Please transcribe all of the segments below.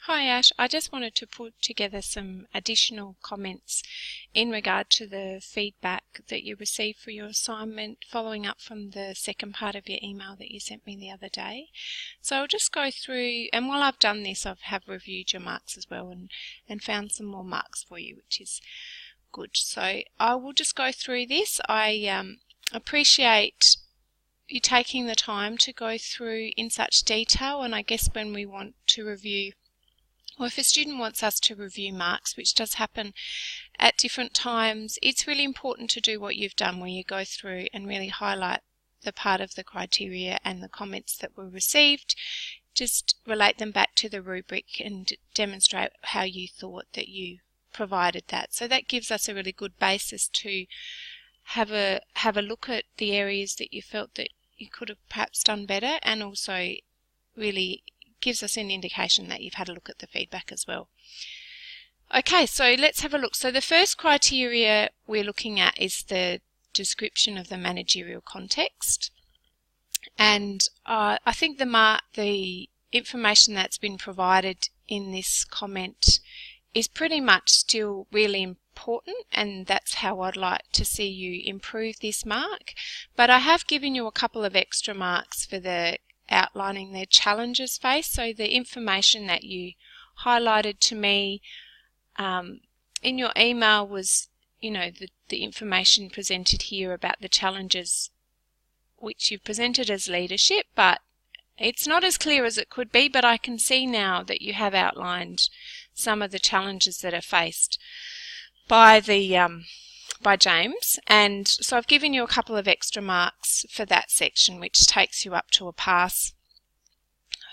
Hi Ash, I just wanted to put together some additional comments in regard to the feedback that you received for your assignment, following up from the second part of your email that you sent me the other day. So I'll just go through, and while I've done this, I have reviewed your marks as well and found some more marks for you, which is good. So I will just go through this. I appreciate you taking the time to go through in such detail, and I guess when we want to review, or if a student wants us to review marks, which does happen at different times, it's really important to do what you've done, where you go through and really highlight the part of the criteria and the comments that were received, just relate them back to the rubric and demonstrate how you thought that you provided that. So that gives us a really good basis to have a look at the areas that you felt that you could have perhaps done better, and also really gives us an indication that you've had a look at the feedback as well. Okay, so let's have a look. So the first criteria we're looking at is the description of the managerial context. And I think the information that's been provided in this comment is pretty much still really important, and that's how I'd like to see you improve this mark. But I have given you a couple of extra marks for the outlining the challenges faced. So the information that you highlighted to me in your email was, the information presented here about the challenges which you've presented as leadership, but it's not as clear as it could be. But I can see now that you have outlined some of the challenges that are faced by James, and so I've given you a couple of extra marks for that section, which takes you up to a pass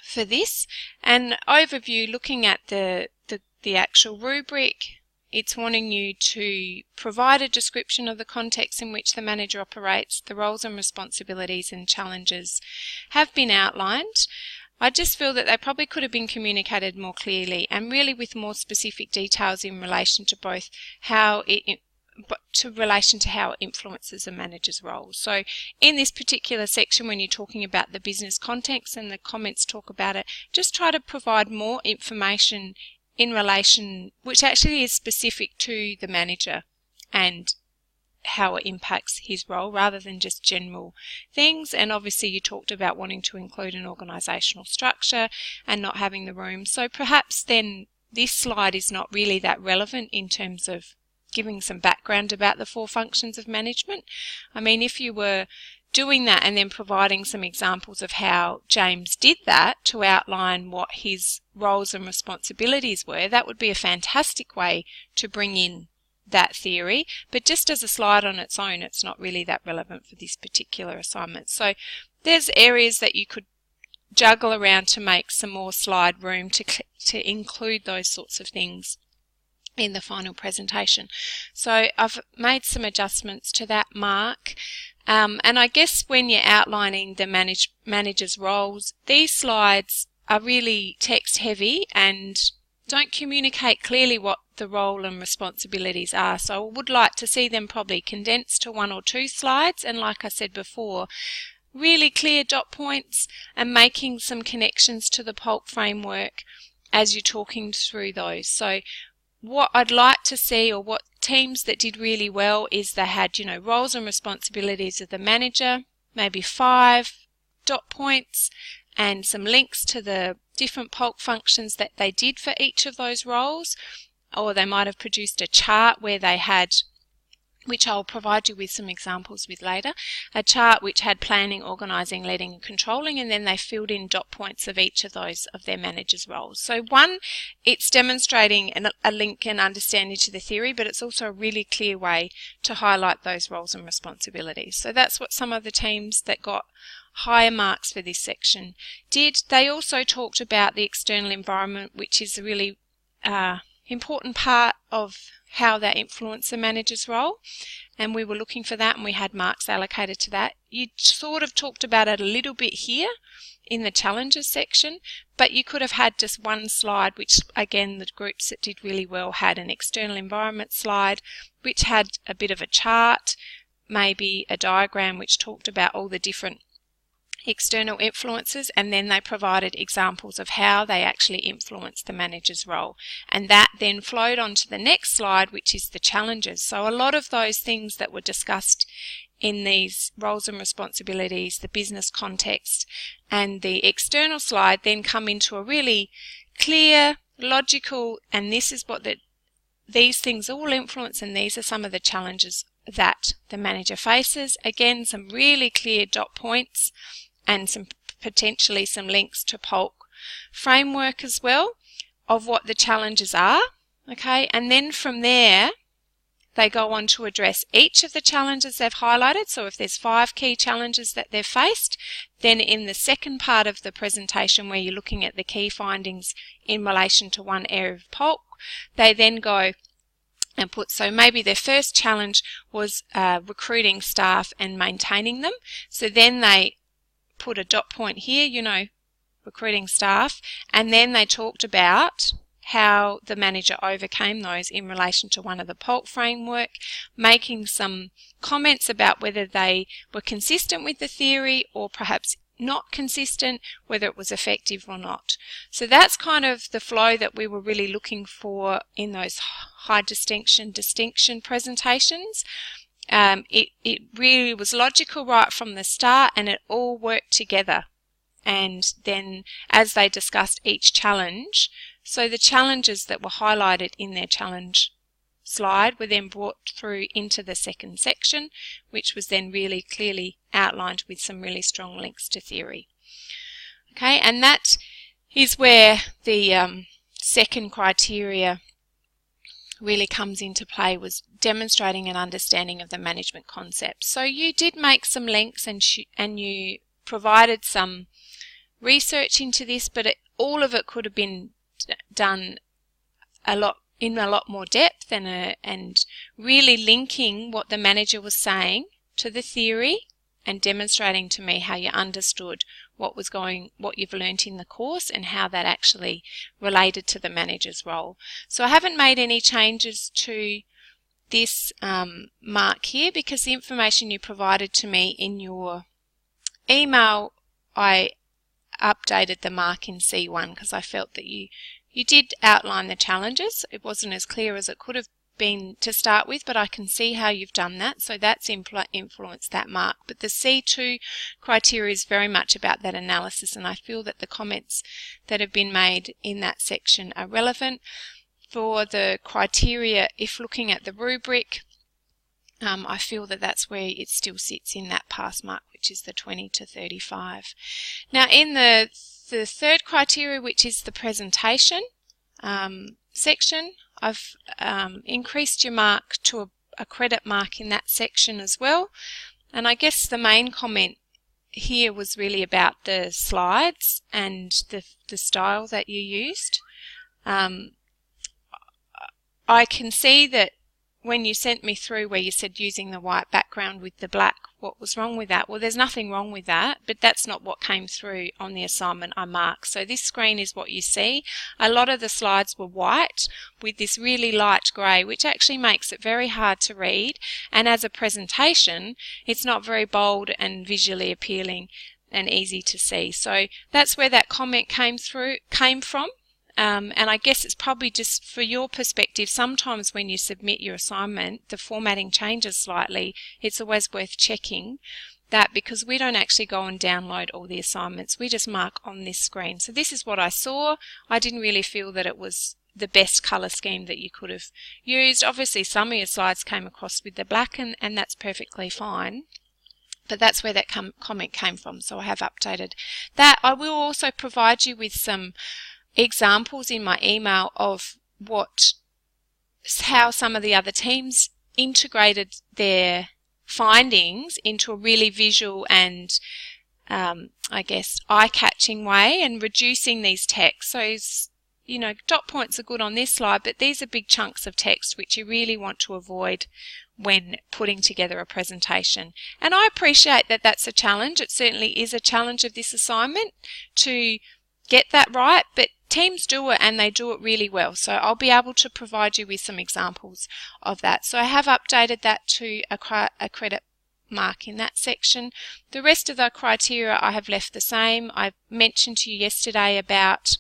for this. And overview, looking at the actual rubric, it's wanting you to provide a description of the context in which the manager operates. The roles and responsibilities and challenges have been outlined. I just feel that they probably could have been communicated more clearly and really with more specific details in relation to both how it influences a manager's role. So in this particular section, when you're talking about the business context and the comments talk about it, just try to provide more information in relation, which actually is specific to the manager and how it impacts his role, rather than just general things. And obviously you talked about wanting to include an organisational structure and not having the room. So perhaps then this slide is not really that relevant in terms of giving some background about the 4 functions of management. I mean, if you were doing that and then providing some examples of how James did that to outline what his roles and responsibilities were, that would be a fantastic way to bring in that theory. But just as a slide on its own, it's not really that relevant for this particular assignment. So there's areas that you could juggle around to make some more slide room to include those sorts of things in the final presentation. So I've made some adjustments to that mark. And I guess when you're outlining the manager's roles, these slides are really text heavy and don't communicate clearly what the role and responsibilities are. So I would like to see them probably condensed to 1 or 2 slides, and like I said before, really clear dot points and making some connections to the PULP framework as you're talking through those. So what I'd like to see, or what teams that did really well, is they had, roles and responsibilities of the manager, maybe 5 dot points, and some links to the different PULP functions that they did for each of those roles. Or they might have produced a chart where they had, which I'll provide you with some examples with later, a chart which had planning, organising, leading and controlling, and then they filled in dot points of each of those of their managers' roles. So one, it's demonstrating a link and understanding to the theory, but it's also a really clear way to highlight those roles and responsibilities. So that's what some of the teams that got higher marks for this section did. They also talked about the external environment, which is a really important part of how that influences the manager's role, and we were looking for that and we had marks allocated to that. You sort of talked about it a little bit here in the challenges section, but you could have had just one slide, which again the groups that did really well had an external environment slide which had a bit of a chart, maybe a diagram which talked about all the different external influences, and then they provided examples of how they actually influence the manager's role. And that then flowed on to the next slide, which is the challenges. So a lot of those things that were discussed in these roles and responsibilities, the business context, and the external slide then come into a really clear, logical, and this is what these things all influence, and these are some of the challenges that the manager faces. Again, some really clear dot points and potentially some links to Polk framework as well of what the challenges are. Okay, and then from there they go on to address each of the challenges they've highlighted. So if there's 5 key challenges that they've faced, then in the second part of the presentation where you're looking at the key findings in relation to one area of Polk, they then go and put, so maybe their first challenge was recruiting staff and maintaining them. So then they put a dot point here, recruiting staff, and then they talked about how the manager overcame those in relation to one of the Polk framework, making some comments about whether they were consistent with the theory or perhaps not consistent, whether it was effective or not. So that's kind of the flow that we were really looking for in those high distinction presentations. It really was logical right from the start, and it all worked together. And then as they discussed each challenge, so the challenges that were highlighted in their challenge slide were then brought through into the second section, which was then really clearly outlined with some really strong links to theory. Okay, and that is where the second criteria really comes into play, was demonstrating an understanding of the management concept. So you did make some links and you provided some research into this, but all of it could have been done in a lot more depth and really linking what the manager was saying to the theory and demonstrating to me how you understood what you've learnt in the course and how that actually related to the manager's role. So I haven't made any changes to this mark here because the information you provided to me in your email, I updated the mark in C1 because I felt that you did outline the challenges. It wasn't as clear as it could have been to start with, but I can see how you've done that, so that's influenced that mark. But the C2 criteria is very much about that analysis, and I feel that the comments that have been made in that section are relevant. For the criteria, if looking at the rubric, I feel that that's where it still sits in that pass mark, which is the 20 to 35. Now in the third criteria, which is the presentation section, I've increased your mark to a credit mark in that section as well. And I guess the main comment here was really about the slides and the style that you used. I can see that when you sent me through where you said using the white background with the black, what was wrong with that? Well, there's nothing wrong with that, but that's not what came through on the assignment I marked. So this screen is what you see. A lot of the slides were white with this really light grey, which actually makes it very hard to read. And as a presentation, it's not very bold and visually appealing and easy to see. So that's where that comment came from. And I guess it's probably just for your perspective, sometimes when you submit your assignment, the formatting changes slightly. It's always worth checking that because we don't actually go and download all the assignments. We just mark on this screen. So this is what I saw. I didn't really feel that it was the best colour scheme that you could have used. Obviously, some of your slides came across with the black and that's perfectly fine. But that's where that comment came from. So I have updated that. I will also provide you with some examples in my email of how some of the other teams integrated their findings into a really visual and I guess eye-catching way and reducing these texts. So dot points are good on this slide, but these are big chunks of text which you really want to avoid when putting together a presentation. And I appreciate that that's a challenge. It certainly is a challenge of this assignment to get that right, but teams do it and they do it really well. So I'll be able to provide you with some examples of that. So I have updated that to a credit mark in that section. The rest of the criteria I have left the same. I mentioned to you yesterday about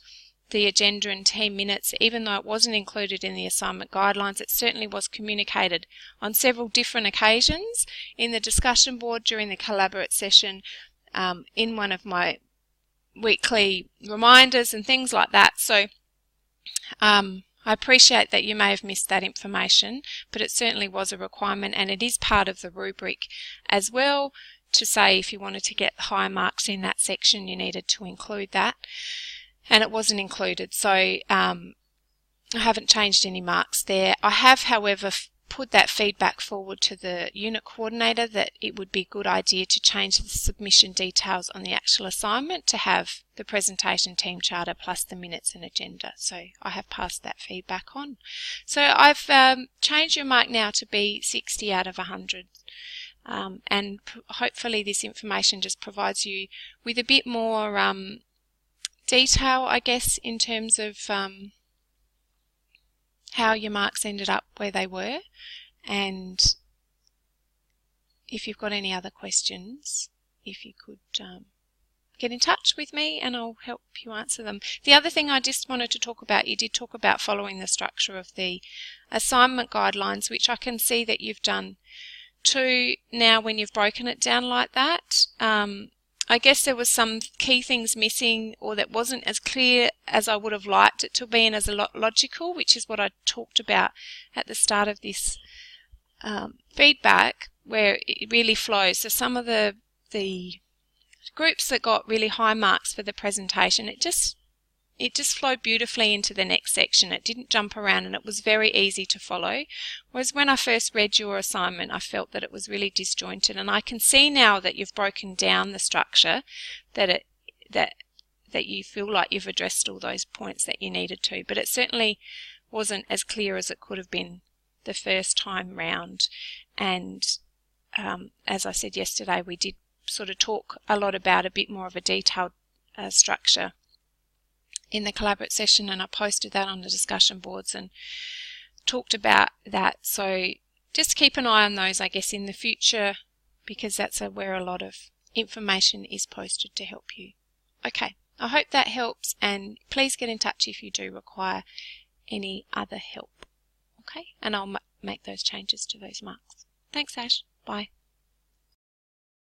the agenda and team minutes. Even though it wasn't included in the assignment guidelines, it certainly was communicated on several different occasions in the discussion board, during the collaborate session, in one of my weekly reminders and things like that. So I appreciate that you may have missed that information, but it certainly was a requirement, and it is part of the rubric as well, to say if you wanted to get higher marks in that section you needed to include that, and it wasn't included. So I haven't changed any marks there. I have, however, put that feedback forward to the unit coordinator that it would be a good idea to change the submission details on the actual assignment to have the presentation team charter plus the minutes and agenda. So I have passed that feedback on. So I've changed your mark now to be 60 out of 100. And hopefully this information just provides you with a bit more detail, I guess, in terms of how your marks ended up where they were. And if you've got any other questions, if you could get in touch with me and I'll help you answer them. The other thing I just wanted to talk about, you did talk about following the structure of the assignment guidelines, which I can see that you've done too now when you've broken it down like that. I guess there was some key things missing, or that wasn't as clear as I would have liked it to be, and as a logical, which is what I talked about at the start of this feedback, where it really flows. So some of the groups that got really high marks for the presentation, it just flowed beautifully into the next section. It didn't jump around and it was very easy to follow. Whereas when I first read your assignment, I felt that it was really disjointed, and I can see now that you've broken down the structure, that you feel like you've addressed all those points that you needed to. But it certainly wasn't as clear as it could have been the first time round. And as I said yesterday, we did sort of talk a lot about a bit more of a detailed structure in the collaborate session, and I posted that on the discussion boards and talked about that. So just keep an eye on those, I guess, in the future, because that's where a lot of information is posted to help you. Okay, I hope that helps, and please get in touch if you do require any other help. Okay, and I'll make those changes to those marks. Thanks, Ash. Bye.